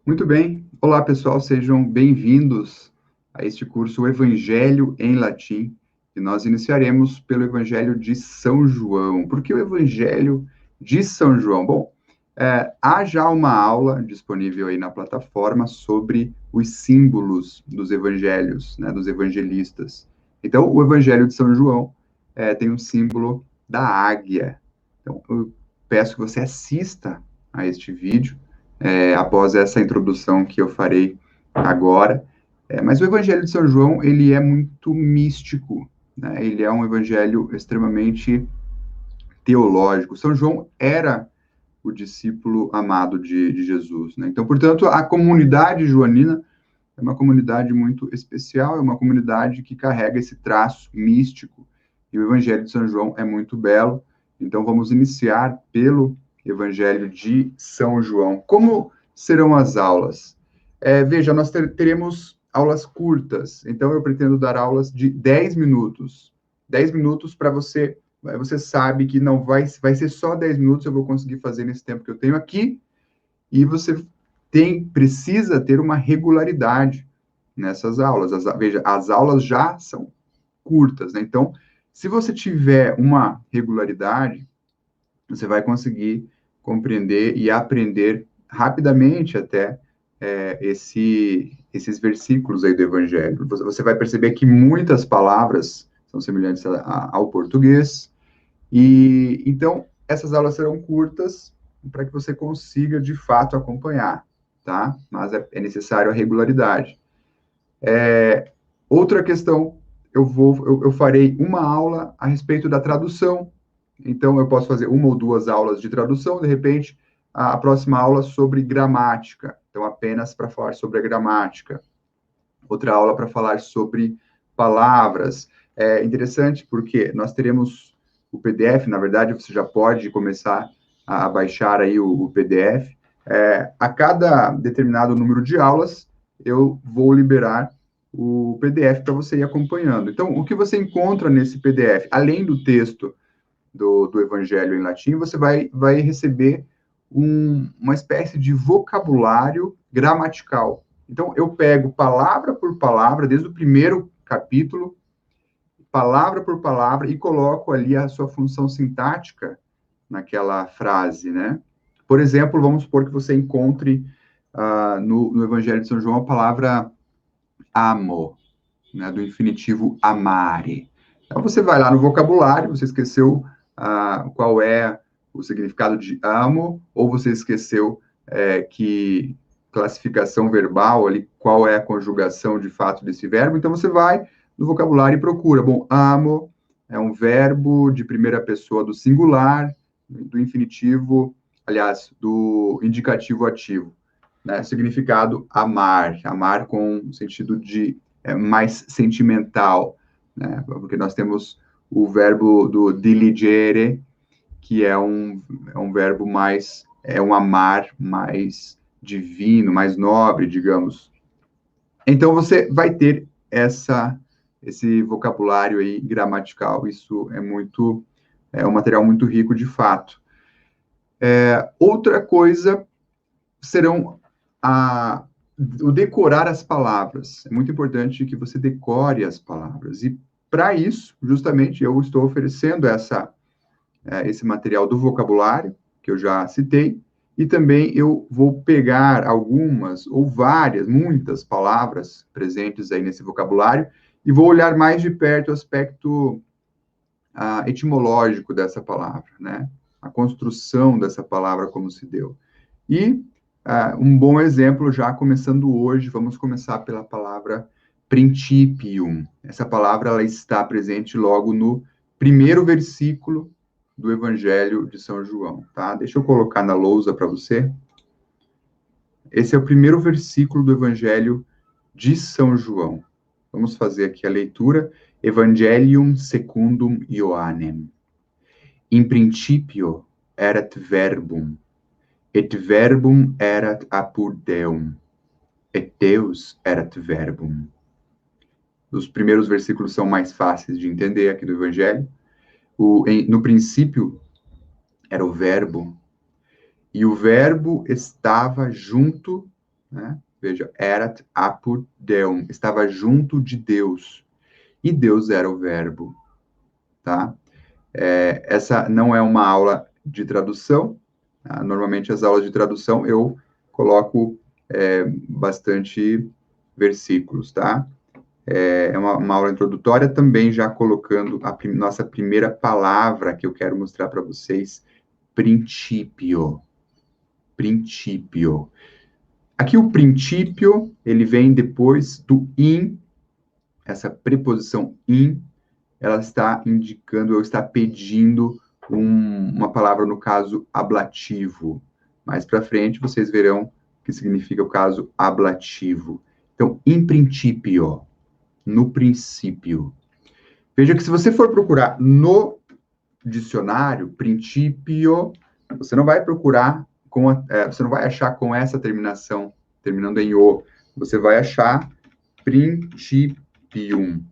Muito bem. Olá, pessoal, sejam bem-vindos a este curso o Evangelho em Latim, que nós iniciaremos pelo Evangelho de São João. Por que o Evangelho de São João? Bom, há já uma aula disponível aí na plataforma sobre os símbolos dos evangelhos, né, dos evangelistas. Então, o Evangelho de São João tem um símbolo da águia. Então, eu peço que você assista a este vídeo após essa introdução que eu farei agora. Mas o Evangelho de São João, ele é muito místico, né? Ele é um evangelho extremamente teológico. São João era o discípulo amado de Jesus, né? Então, portanto, a comunidade joanina é uma comunidade muito especial, é uma comunidade que carrega esse traço místico, e o Evangelho de São João é muito belo. Então, vamos iniciar pelo Evangelho de São João. Como serão as aulas? Veja, nós teremos aulas curtas, então eu pretendo dar aulas de 10 minutos. 10 minutos para você, você sabe que não vai ser só 10 minutos, eu vou conseguir fazer nesse tempo que eu tenho aqui, e você precisa ter uma regularidade nessas aulas. Veja, as aulas já são curtas, né? Então, se você tiver uma regularidade, você vai conseguir compreender e aprender rapidamente até esses versículos aí do Evangelho. Você vai perceber que muitas palavras são semelhantes ao português, e então essas aulas serão curtas para que você consiga de fato acompanhar, tá? Mas é necessário a regularidade. Outra questão, eu farei uma aula a respeito da tradução. Então, eu posso fazer uma ou duas aulas de tradução, de repente, a próxima aula sobre gramática. Então, apenas para falar sobre a gramática. Outra aula para falar sobre palavras. É interessante porque nós teremos o PDF, na verdade, você já pode começar a baixar aí o PDF. A cada determinado número de aulas, eu vou liberar o PDF para você ir acompanhando. Então, o que você encontra nesse PDF, além do texto do Evangelho em latim, você vai receber uma espécie de vocabulário gramatical. Então, eu pego palavra por palavra, desde o primeiro capítulo, palavra por palavra, e coloco ali a sua função sintática naquela frase, né? Por exemplo, vamos supor que você encontre no Evangelho de São João a palavra amo, né, do infinitivo amare. Então, você vai lá no vocabulário, você esqueceu qual é o significado de amo, ou você esqueceu que classificação verbal ali, qual é a conjugação de fato desse verbo, então você vai no vocabulário e procura. Bom, amo é um verbo de primeira pessoa do singular, do infinitivo, aliás, do indicativo ativo, né? Significado amar, amar com sentido de mais sentimental, né? Porque nós temos o verbo do diligere, que é um verbo mais, um amar mais divino, mais nobre, digamos. Então, você vai ter esse vocabulário aí gramatical, isso é um material muito rico de fato. Outra coisa serão o decorar as palavras. É muito importante que você decore as palavras. E para isso, justamente, eu estou oferecendo esse material do vocabulário, que eu já citei, e também eu vou pegar algumas ou várias, muitas palavras presentes aí nesse vocabulário e vou olhar mais de perto o aspecto etimológico dessa palavra, né? A construção dessa palavra como se deu. E um bom exemplo, já começando hoje, vamos começar pela palavra principium. Essa palavra ela está presente logo no primeiro versículo do Evangelho de São João, tá? Deixa eu colocar na lousa para você. Esse é o primeiro versículo do Evangelho de São João. Vamos fazer aqui a leitura. Evangelium secundum Ioannem. In principio erat verbum, et verbum erat apud Deum, et Deus erat verbum. Os primeiros versículos são mais fáceis de entender aqui do Evangelho. No princípio era o verbo, e o verbo estava junto né? Veja, erat apud Deum, estava junto de Deus. E Deus era o verbo, tá? Essa não é uma aula de tradução, tá? Normalmente as aulas de tradução eu coloco bastante versículos, tá? É uma aula introdutória também, já colocando a nossa primeira palavra que eu quero mostrar para vocês, princípio. Princípio. Aqui o princípio, ele vem depois do in, essa preposição in, ela está indicando, ou está pedindo uma palavra, no caso, ablativo. Mais para frente, vocês verão o que significa o caso ablativo. Então, in principio, no princípio. Veja que se você for procurar no dicionário, princípio, você não vai procurar você não vai achar com essa terminação, terminando em o. Você vai achar principium.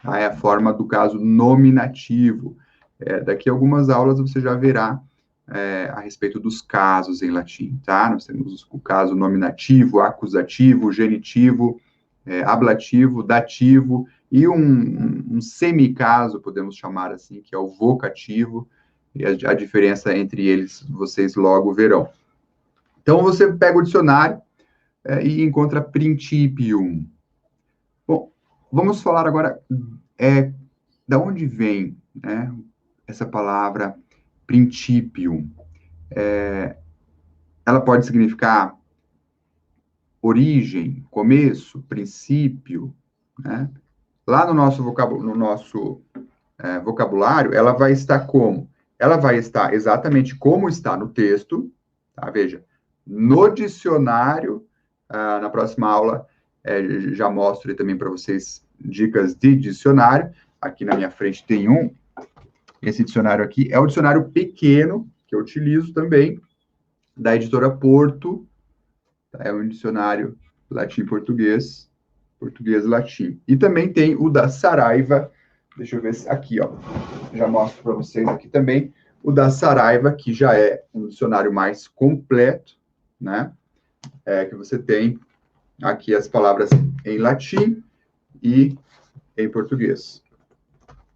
Tá? É a forma do caso nominativo. Daqui a algumas aulas você já verá a respeito dos casos em latim, tá? Nós temos o caso nominativo, acusativo, genitivo, ablativo, dativo, e um semicaso, podemos chamar assim, que é o vocativo, e a diferença entre eles vocês logo verão. Então, você pega o dicionário e encontra principium. Bom, vamos falar agora da onde vem, né, essa palavra principium. Ela pode significar origem, começo, princípio, né? Lá no nosso vocabulário, ela vai estar como? Ela vai estar exatamente como está no texto, tá? Veja, no dicionário, na próxima aula, já mostro também para vocês dicas de dicionário. Aqui na minha frente tem um. Esse dicionário aqui é o dicionário pequeno, que eu utilizo também, da editora Porto. Tá? É um dicionário latim-português, português-latim. E também tem o da Saraiva, deixa eu ver aqui, ó. Já mostro para vocês aqui também o da Saraiva, que já é um dicionário mais completo, né? Que você tem aqui as palavras em latim e em português.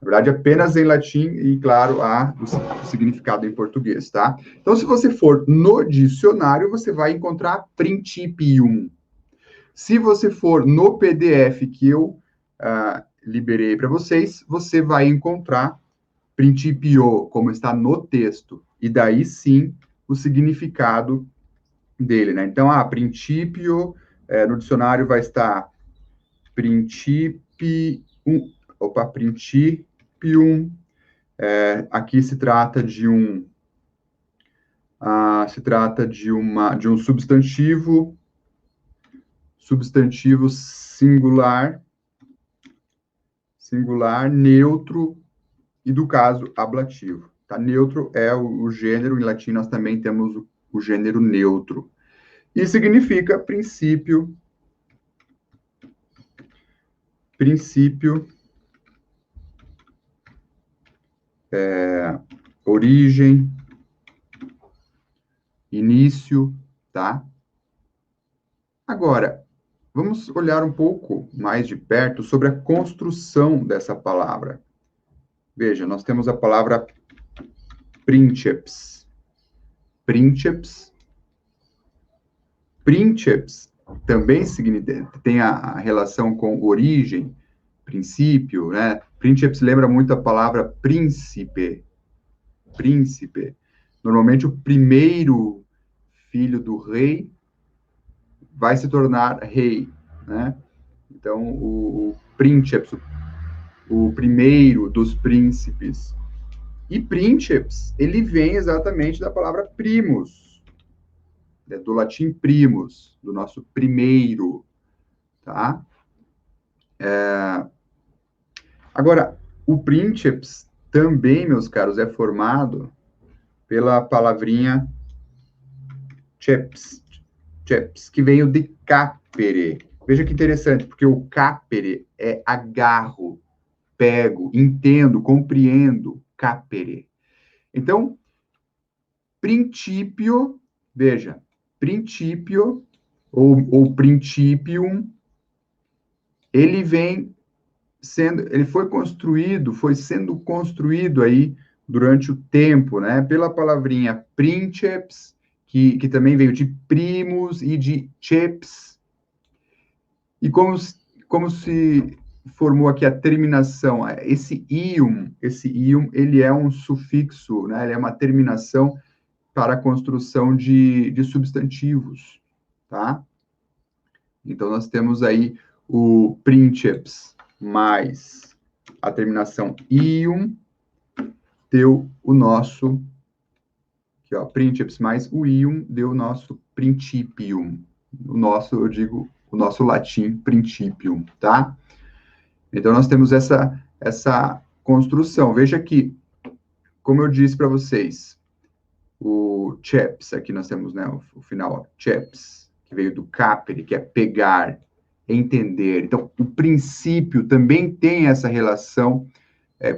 Na verdade, apenas em latim e, claro, há o significado em português, tá? Então, se você for no dicionário, você vai encontrar principium. Se você for no PDF que eu liberei para vocês, você vai encontrar principio, como está no texto, e daí sim o significado dele, né? Então, princípio, no dicionário vai estar principium, principium, aqui se trata de um substantivo singular, neutro e do caso ablativo. Tá? Neutro é o gênero, em latim nós também temos o gênero neutro. E significa princípio, origem, início, tá? Agora, vamos olhar um pouco mais de perto sobre a construção dessa palavra. Veja, nós temos a palavra princeps. Princeps. Princeps também tem a relação com origem, princípio, né? Princeps lembra muito a palavra príncipe. Príncipe. Normalmente o primeiro filho do rei vai se tornar rei, né? Então, o princeps, o primeiro dos príncipes. E princeps, ele vem exatamente da palavra primus, do latim primus, do nosso primeiro, tá? Agora, o princeps também, meus caros, é formado pela palavrinha ceps, que veio de capere. Veja que interessante, porque o capere é agarro, pego, entendo, compreendo, capere. Então, princípio, veja, princípio ou principium, ele foi sendo construído aí durante o tempo, né, pela palavrinha princeps, que também veio de primus e de ceps, e como se formou aqui a terminação, esse ium, ele é um sufixo, né, ele é uma terminação para a construção de substantivos, tá? Então, nós temos aí o princeps mais a terminação ium, deu o nosso, aqui, ó, princeps mais o ium, deu o nosso principium. O nosso, eu digo, o nosso latim principium, tá? Então, nós temos essa construção. Veja que, como eu disse para vocês, o ceps, aqui nós temos, né, o final, ó, ceps, que veio do capere, que é pegar, entender. Então, o princípio também tem essa relação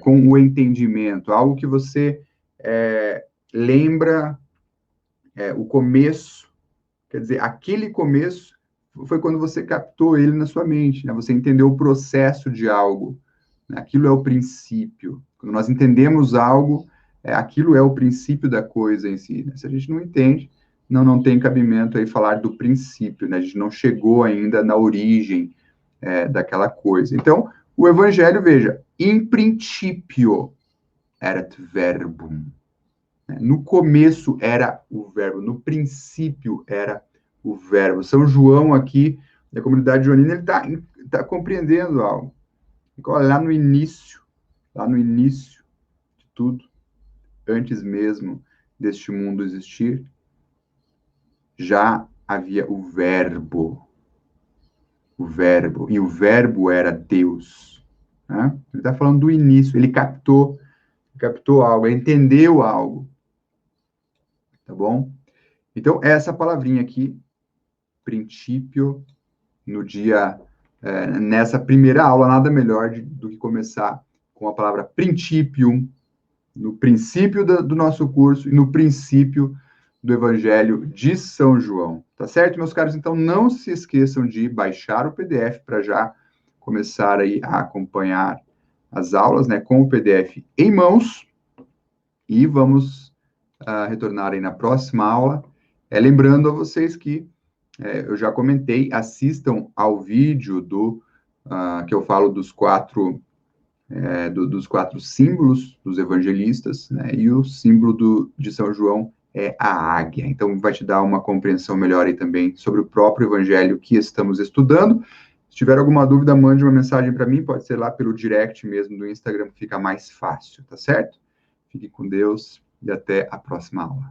com o entendimento, algo que você lembra o começo, quer dizer, aquele começo foi quando você captou ele na sua mente, né? Você entendeu o processo de algo, né? Aquilo é o princípio. Quando nós entendemos algo, aquilo é o princípio da coisa em si, né? Se a gente não entende, não tem cabimento aí falar do princípio, né? A gente não chegou ainda na origem daquela coisa. Então, o evangelho, veja, in principio erat verbum. No começo era o verbo, no princípio era o verbo. São João aqui, da comunidade joanina, ele tá compreendendo algo. Lá no início de tudo, antes mesmo deste mundo existir, já havia o verbo, e o verbo era Deus. Né? Ele está falando do início, ele captou algo, ele entendeu algo. Tá bom? Então, essa palavrinha aqui, princípio, nessa primeira aula, nada melhor do que começar com a palavra principium, no princípio do nosso curso e no princípio do Evangelho de São João. Tá certo, meus caros? Então, não se esqueçam de baixar o PDF para já começar aí a acompanhar as aulas, né, com o PDF em mãos, e vamos retornar aí na próxima aula. Lembrando a vocês que eu já comentei, assistam ao vídeo que eu falo dos quatro símbolos dos evangelistas, né? E o símbolo de São João é a águia. Então, vai te dar uma compreensão melhor aí também sobre o próprio evangelho que estamos estudando. Se tiver alguma dúvida, mande uma mensagem para mim, pode ser lá pelo direct mesmo do Instagram, que fica mais fácil, tá certo? Fique com Deus e até a próxima aula.